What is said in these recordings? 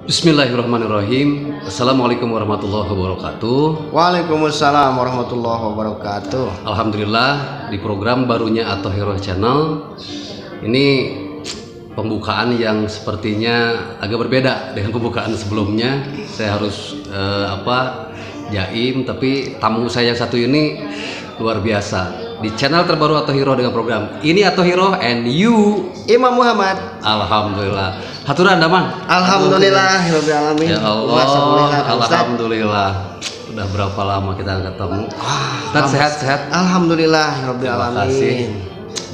Bismillahirrahmanirrahim. Assalamualaikum warahmatullahi wabarakatuh. Waalaikumsalam warahmatullahi wabarakatuh. Alhamdulillah, di program barunya At-Thohirah Channel ini pembukaan yang sepertinya agak berbeda dengan pembukaan sebelumnya. Saya harus jaim, tapi tamu saya yang satu ini luar biasa. Di channel terbaru At-Thohirah dengan program ini At-Thohirah and you Imam Muhammad. Alhamdulillah. Haturan damang. Alhamdulillah rabbil alamin. Ya Allah, alhamdulillah. Udah berapa lama kita ketemu? Sehat-sehat. Alhamdulillah rabbil Terima kasih. alamin.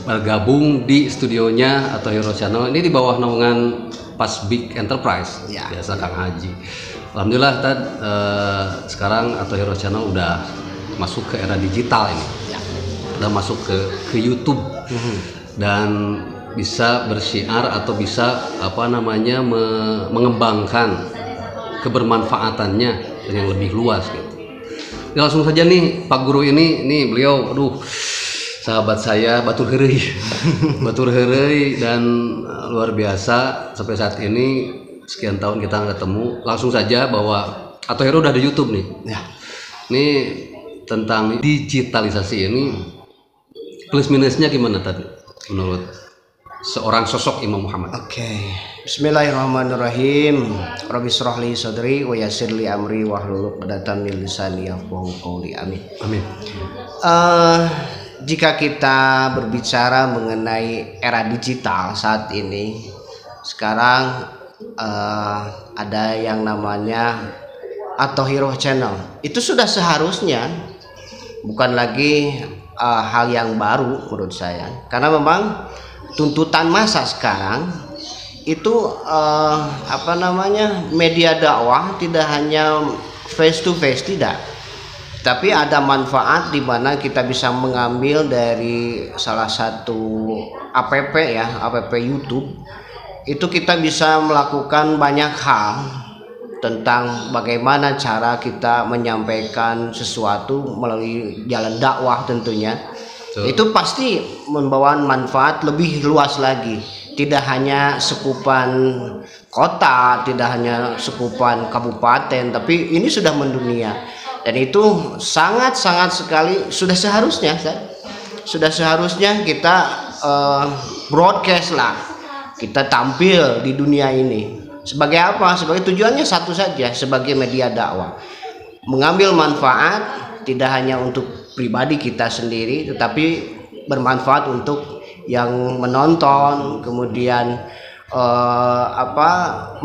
Bergabung di studionya At-Thohirah Channel. Ini di bawah naungan Pasbik Enterprise. Ya. Biasa Kang Haji. Alhamdulillah sekarang At-Thohirah Channel udah masuk ke era digital ini. Ya. Udah masuk ke YouTube. Dan bisa bersiar atau bisa mengembangkan kebermanfaatannya yang lebih luas gitu. Ya, langsung saja nih Pak Guru ini beliau sahabat saya batur heureuy. Batur heureuy dan luar biasa sampai saat ini sekian tahun kita ketemu. Langsung saja bahwa At-Thohirah udah di YouTube nih. Ya. Ini tentang digitalisasi ini plus minusnya gimana tadi menurut seorang sosok Imam Muhammad? Oke. Bismillahirrahmanirrahim. Rabbi shrah li sadri wa yassir li amri wahlul 'uqdatam min lisani yafqahu qawli. Amin. Amin. Jika kita berbicara mengenai era digital saat ini, sekarang ada yang namanya At-Thohirah Channel. Itu sudah seharusnya bukan lagi hal yang baru menurut saya, karena memang tuntutan masa sekarang itu media dakwah tidak hanya face to face, tidak, tapi ada manfaat di mana kita bisa mengambil dari salah satu app YouTube. Itu kita bisa melakukan banyak hal tentang bagaimana cara kita menyampaikan sesuatu melalui jalan dakwah tentunya. Itu pasti membawa manfaat lebih luas lagi, tidak hanya sekupan kota, tidak hanya sekupan kabupaten, tapi ini sudah mendunia. Dan itu sangat-sangat sekali sudah seharusnya kita broadcast lah, kita tampil di dunia ini. Sebagai apa? Sebagai tujuannya satu saja, sebagai media dakwah, mengambil manfaat tidak hanya untuk pribadi kita sendiri, tetapi bermanfaat untuk yang menonton, kemudian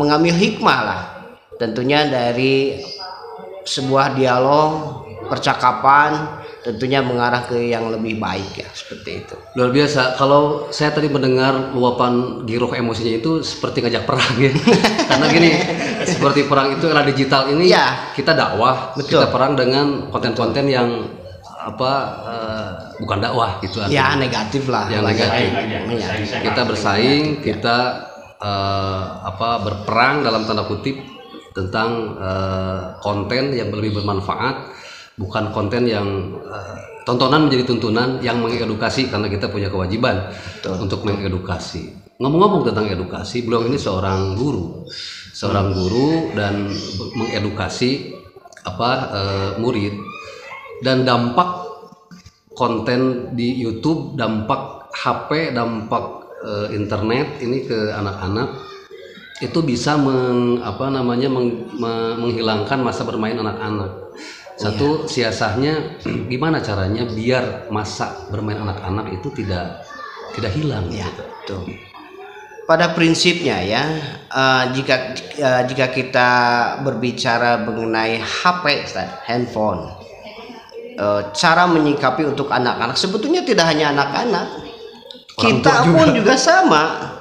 mengambil hikmah lah, tentunya dari sebuah dialog, percakapan, tentunya mengarah ke yang lebih baik ya, seperti itu. Luar biasa. Kalau saya tadi mendengar luapan giroh emosinya itu seperti ngajak perang ya. Karena gini, seperti perang itu era digital ini ya, kita dakwah, betul, kita perang dengan konten-konten yang bukan dakwah gitu artinya. Ya negatif lah. Yang negatif. Kita bersaing, kita berperang dalam tanda kutip tentang konten yang lebih bermanfaat. Bukan konten yang tontonan menjadi tuntunan yang mengedukasi, karena kita punya kewajiban untuk mengedukasi. Ngomong-ngomong tentang edukasi, beliau ini seorang guru dan mengedukasi murid. Dan dampak konten di YouTube, dampak HP, dampak internet ini ke anak-anak itu bisa menghilangkan masa bermain anak-anak. Satu, siasahnya gimana caranya biar masa bermain anak-anak itu tidak hilang ya, gitu. Pada prinsipnya ya, jika kita berbicara mengenai HP, handphone, cara menyikapi untuk anak-anak sebetulnya tidak hanya anak-anak, kita pun juga sama.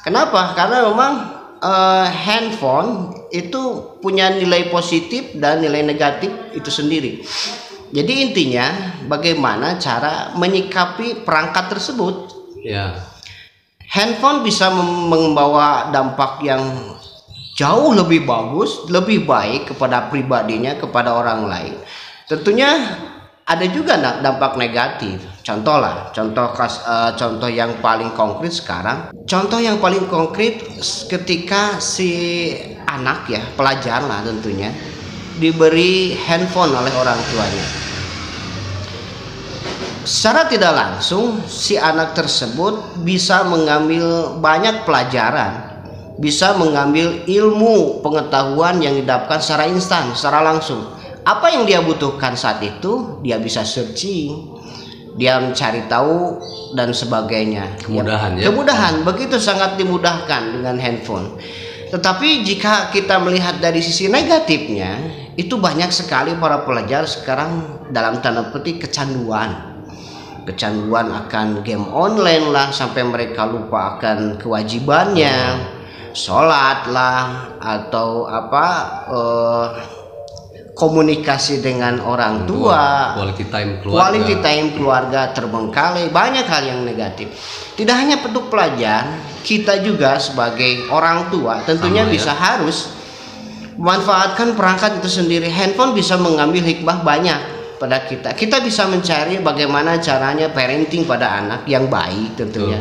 Kenapa? Karena memang handphone itu punya nilai positif dan nilai negatif itu sendiri. Jadi intinya bagaimana cara menyikapi perangkat tersebut. Ya. Handphone bisa membawa dampak yang jauh lebih bagus, lebih baik kepada pribadinya, kepada orang lain. Tentunya ada juga dampak negatif. Contoh yang paling konkret sekarang. Contoh yang paling konkret ketika si anak ya, pelajar lah tentunya, diberi handphone oleh orang tuanya. Secara tidak langsung si anak tersebut bisa mengambil banyak pelajaran, bisa mengambil ilmu pengetahuan yang didapatkan secara instan, secara langsung. Apa yang dia butuhkan saat itu dia bisa searching, dia mencari tahu dan sebagainya. Kemudahan ya. Kemudahan, begitu sangat dimudahkan dengan handphone. Tetapi jika kita melihat dari sisi negatifnya, itu banyak sekali para pelajar sekarang dalam tanda petik kecanduan akan game online lah, sampai mereka lupa akan kewajibannya, sholat lah, atau komunikasi dengan orang tua, quality time keluarga terbengkalai. Banyak hal yang negatif. Tidak hanya untuk pelajar, kita juga sebagai orang tua tentunya harus memanfaatkan perangkat itu sendiri. Handphone bisa mengambil hikmah banyak pada kita. Kita bisa mencari bagaimana caranya parenting pada anak yang baik tentunya.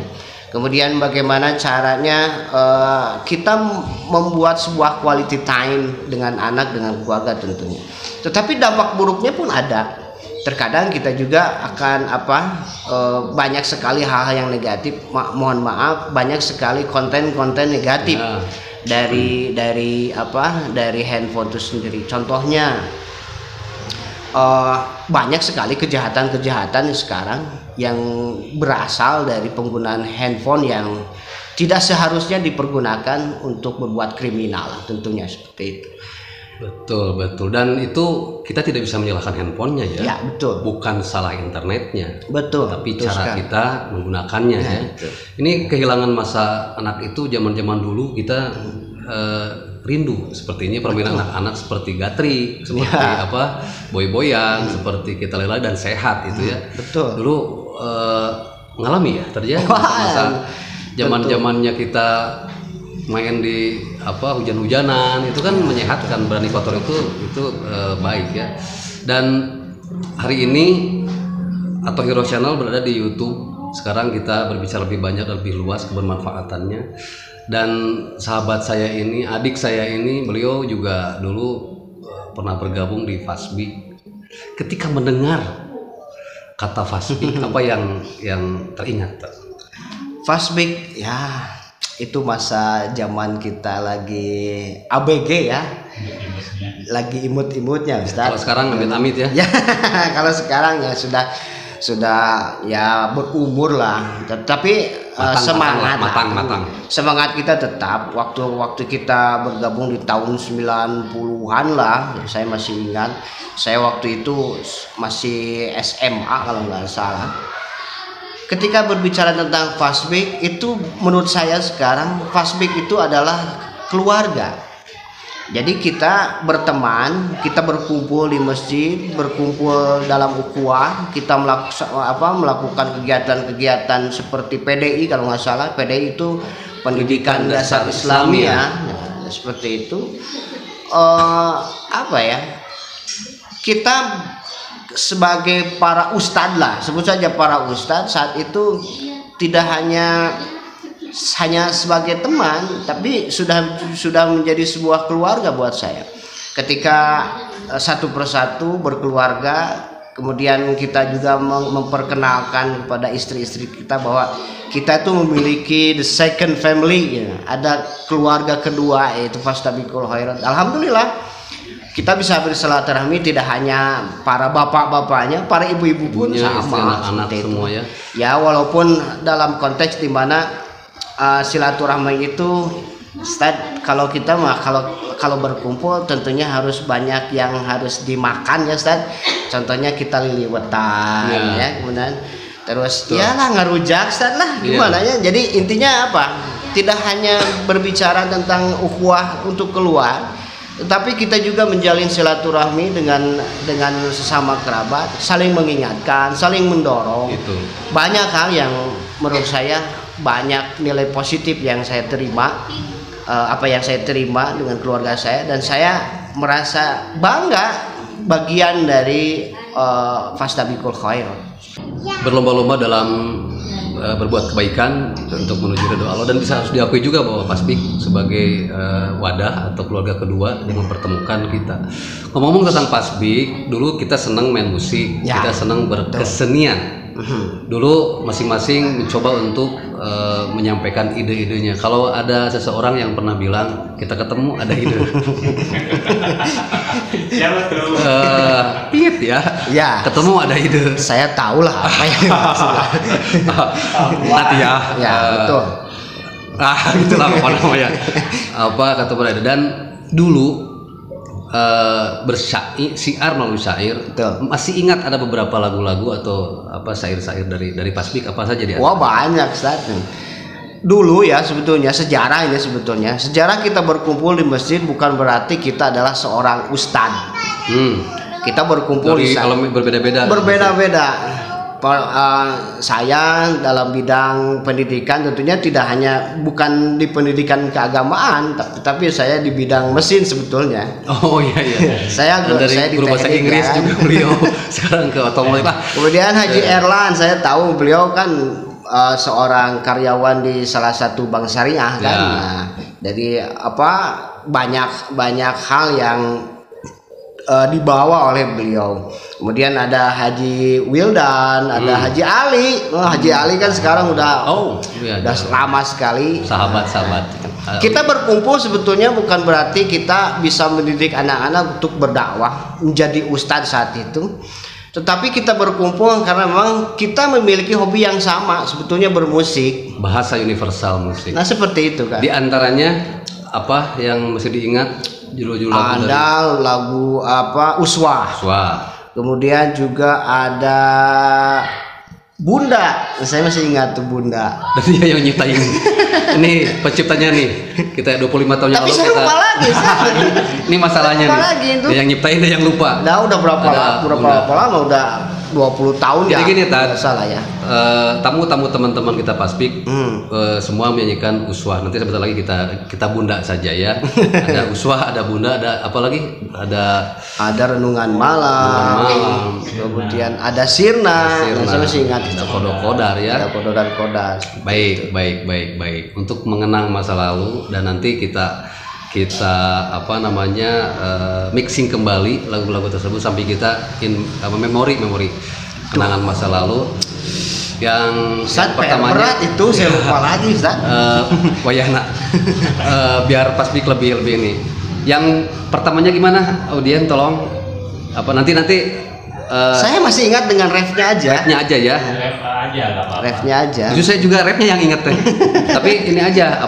Kemudian bagaimana caranya kita membuat sebuah quality time dengan anak, dengan keluarga tentunya. Tetapi dampak buruknya pun ada. Terkadang kita juga akan banyak sekali hal-hal yang negatif. Mohon maaf, banyak sekali konten-konten negatif dari handphone itu sendiri. Contohnya banyak sekali kejahatan-kejahatan sekarang yang berasal dari penggunaan handphone yang tidak seharusnya dipergunakan untuk berbuat kriminal, tentunya seperti itu. Betul. Dan itu kita tidak bisa menyalahkan handphonenya ya. Ya, betul. Bukan salah internetnya. Betul. Tapi betul cara sekali. kita menggunakannya ya. Betul. Ini kehilangan masa anak itu zaman-zaman dulu kita rindu seperti ini, permainan anak-anak seperti gatri, seperti boy-boyan, seperti kita lelai dan sehat itu ya. Betul. Dulu ngalami ya terjadi masa zaman-zamannya kita main di hujan-hujanan itu kan menyehatkan, berani kotor itu baik ya. Dan hari ini atau Hero Channel berada di YouTube. Sekarang kita berbicara lebih banyak dan lebih luas kebermanfaatannya. Dan sahabat saya ini, adik saya ini, beliau juga dulu pernah bergabung di Fasbik. Ketika mendengar kata Fasbik, apa yang teringat? Fasbik ya itu masa zaman kita lagi ABG ya, lagi imut-imutnya Ustaz. Kalau sekarang amit-amit ya. Ya kalau sekarang ya sudah ya berumur lah, tetapi semangat kita tetap. Waktu kita bergabung di tahun 90-an lah, saya masih ingat. Saya waktu itu masih SMA kalau nggak salah. Ketika berbicara tentang Fasbik, itu menurut saya sekarang Fasbik itu adalah keluarga. Jadi kita berteman, kita berkumpul di masjid, berkumpul dalam ukhuwah, kita melakukan kegiatan-kegiatan seperti PDI kalau nggak salah. PDI itu pendidikan dasar Islami ya. Nah, seperti itu. Kita sebagai para ustadz lah, sebut saja para ustadz saat itu tidak hanya sebagai teman, tapi sudah menjadi sebuah keluarga buat saya. Ketika satu persatu berkeluarga, kemudian kita juga memperkenalkan kepada istri-istri kita bahwa kita itu memiliki the second family ya. Ada keluarga kedua, yaitu Fastabiqul Khairat. Alhamdulillah kita bisa bersilaturahmi, tidak hanya para bapak-bapaknya, para ibu-ibu pun sama, anak-anak semua ya. Ya, walaupun dalam konteks di mana silaturahmi itu Ustaz, kalau kita mah kalau berkumpul tentunya harus banyak yang harus dimakan ya Ustaz. Contohnya kita liliwetan ya, kemudian terus iyalah ngarujak Ustaz lah, gimana ya. Jadi intinya apa? Tidak hanya berbicara tentang ukhuwah untuk keluar, tetapi kita juga menjalin silaturahmi dengan sesama kerabat, saling mengingatkan, saling mendorong. Itu. Banyak hal yang menurut saya banyak nilai positif yang saya terima, yang saya terima dengan keluarga saya, dan saya merasa bangga bagian dari Fastabiqul Khairat. Berlomba-lomba dalam berbuat kebaikan untuk menuju ridho Allah, dan bisa harus diakui juga bahwa Pasbik sebagai wadah atau keluarga kedua yang mempertemukan kita. Ngomong-ngomong tentang Pasbik, dulu kita senang main musik, kita senang berkesenian. Dulu masing-masing mencoba untuk menyampaikan ide-idenya. Kalau ada seseorang yang pernah bilang kita ketemu ada ide, Siapa tuh? Pit ya, ketemu ada ide. Saya tahu lah apa yang dimaksud. Nanti ya, Betul. Gitulah apa namanya, apa kata berada. Dan dulu bersiar melalui syair. Betul. Masih ingat ada beberapa lagu-lagu atau apa syair-syair dari Pasbik apa saja dia? Wah, banyak, Ustaz. Dulu ya sebetulnya sejarah kita berkumpul di masjid bukan berarti kita adalah seorang ustadz. Kita berkumpul kalau berbeda-beda. Saya dalam bidang pendidikan tentunya tidak hanya bukan di pendidikan keagamaan, tapi saya di bidang mesin sebetulnya. Oh iya. saya di guru bahasa Inggris juga beliau sekarang ke otomotif. Kemudian Haji Erlan, saya tahu beliau kan seorang karyawan di salah satu bank syariah kan. Nah, jadi banyak hal yang dibawa oleh beliau. Kemudian ada Haji Wildan, ada Haji Ali. Haji Ali kan sekarang udah lama sekali. Sahabat-sahabat. Kita berkumpul sebetulnya bukan berarti kita bisa mendidik anak-anak untuk berdakwah menjadi ustadz saat itu. Tetapi kita berkumpul karena memang kita memiliki hobi yang sama, sebetulnya bermusik. Bahasa universal musik. Nah, seperti itu kan. Di antaranya apa yang mesti diingat? Judul-judul lagu ada lagu Uswah. Kemudian juga ada Bunda. Saya masih ingat tuh Bunda. Dan dia yang nyiptain. Ini penciptanya nih. Kita 25 tahun yang lalu. Tapi saya lupa lagi. Ini masalahnya nih. Lagi itu. Dia yang nyiptain dia yang lupa. Nah, udah berapa lama? Udah 20 tahun. Jadi gini, salah ya. Tamu-tamu teman-teman kita Pasbik semua menyanyikan Uswah. Nanti sebentar lagi kita Bunda saja ya. Ada Uswah, ada Bunda, ada apa lagi? Ada Renungan Malam. Kemudian ada Sirna. Saya masih ingat. Ada Kodok-Kodar ya. Ada Kodok dan Kodar. Baik. Untuk mengenang masa lalu dan nanti kita mixing kembali lagu-lagu tersebut sampai kita memori kenangan masa lalu yang pertamanya berat itu saya lupa lagi Ustaz. Wayahna biar Pasbik lebih ini. Yang pertamanya gimana? Audien tolong nanti saya masih ingat dengan refnya aja. Refnya aja ya. Refnya aja. Justru saya juga refnya yang inget teh. Tapi ini aja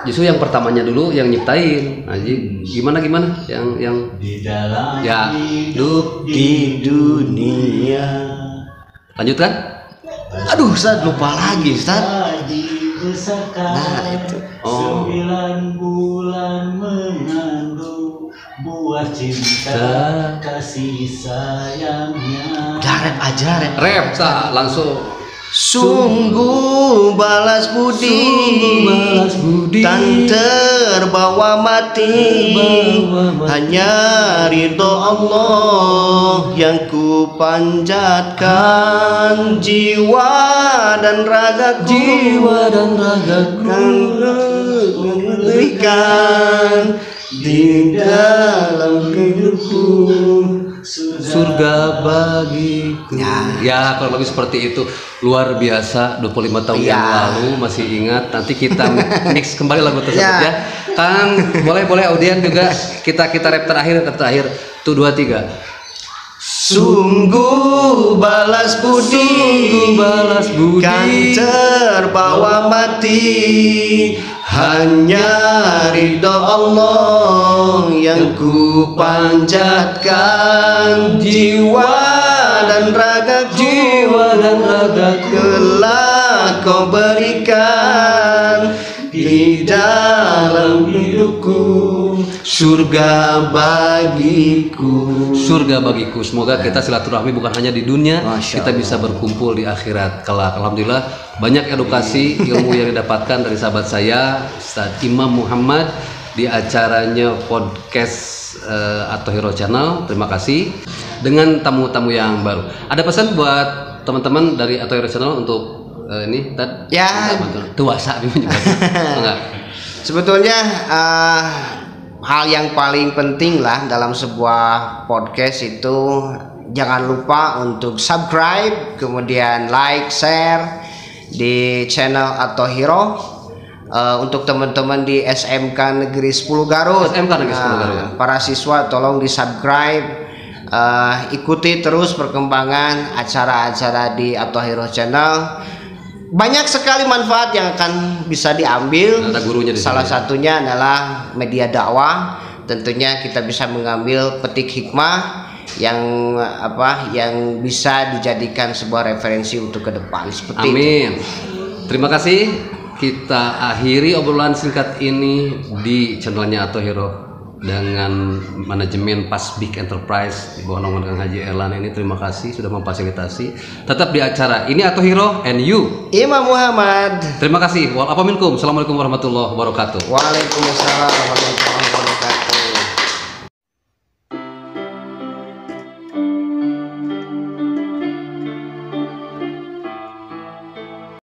justru yang pertamanya dulu yang nyiptain. Aji gimana yang di dalam hidup di dunia. Lanjutkan. Aduh, Ustaz lupa lagi, Ustaz. Nah, itu. 9 bulan mengandung buah cinta kasih sayangnya. Udah rap tak langsung. Sungguh balas budi tan terbawa mati, hanya ridho Allah yang ku panjatkan, jiwa dan ragaku berikan di dalam hidupku surga bagiku. Ya kalau lebih seperti itu. Luar biasa, 25 tahun yang lalu masih ingat. Nanti kita mix kembali lagu tersebut ya. Kan boleh Audien juga kita rap terakhir. Tuh 2 3. Sungguh balas budi kan terbawa mati, hanya ridho Allah yang ku panjatkan, jiwa dan ragaku kelak kau berikan di dalam hidupku surga bagiku. Semoga kita silaturahmi bukan hanya di dunia, kita bisa berkumpul di akhirat kelak. Alhamdulillah banyak edukasi ilmu yang didapatkan dari sahabat saya Ustaz Imam Muhammad di acaranya podcast atau Hero Channel. Terima kasih dengan tamu-tamu yang baru. Ada pesan buat teman-teman dari atau Hero Channel untuk ini tad Ya. tuasa juga. Enggak. Sebetulnya hal yang paling penting lah dalam sebuah podcast itu jangan lupa untuk subscribe, kemudian like, share di channel Atohiro. Untuk teman-teman di SMK Negeri 10 Garut, SMK Negeri 10 Garut. para siswa tolong di subscribe, ikuti terus perkembangan acara-acara di Atohiro Channel. Banyak sekali manfaat yang akan bisa diambil. Ada gurunya di Salah sini. satunya adalah media dakwah. Tentunya kita bisa mengambil petik hikmah yang yang bisa dijadikan sebuah referensi untuk ke depan seperti itu. Amin. Terima kasih. Kita akhiri obrolan singkat ini di channelnya Atohiro dengan manajemen Pasbik Enterprise di bawah naungan Kang Haji Erlan ini. Terima kasih sudah memfasilitasi. Tetap di acara ini Atohiro and you. Imam Muhammad. Terima kasih. Wal afaminkum. Assalamualaikum warahmatullahi wabarakatuh. Waalaikumsalam warahmatullahi wabarakatuh.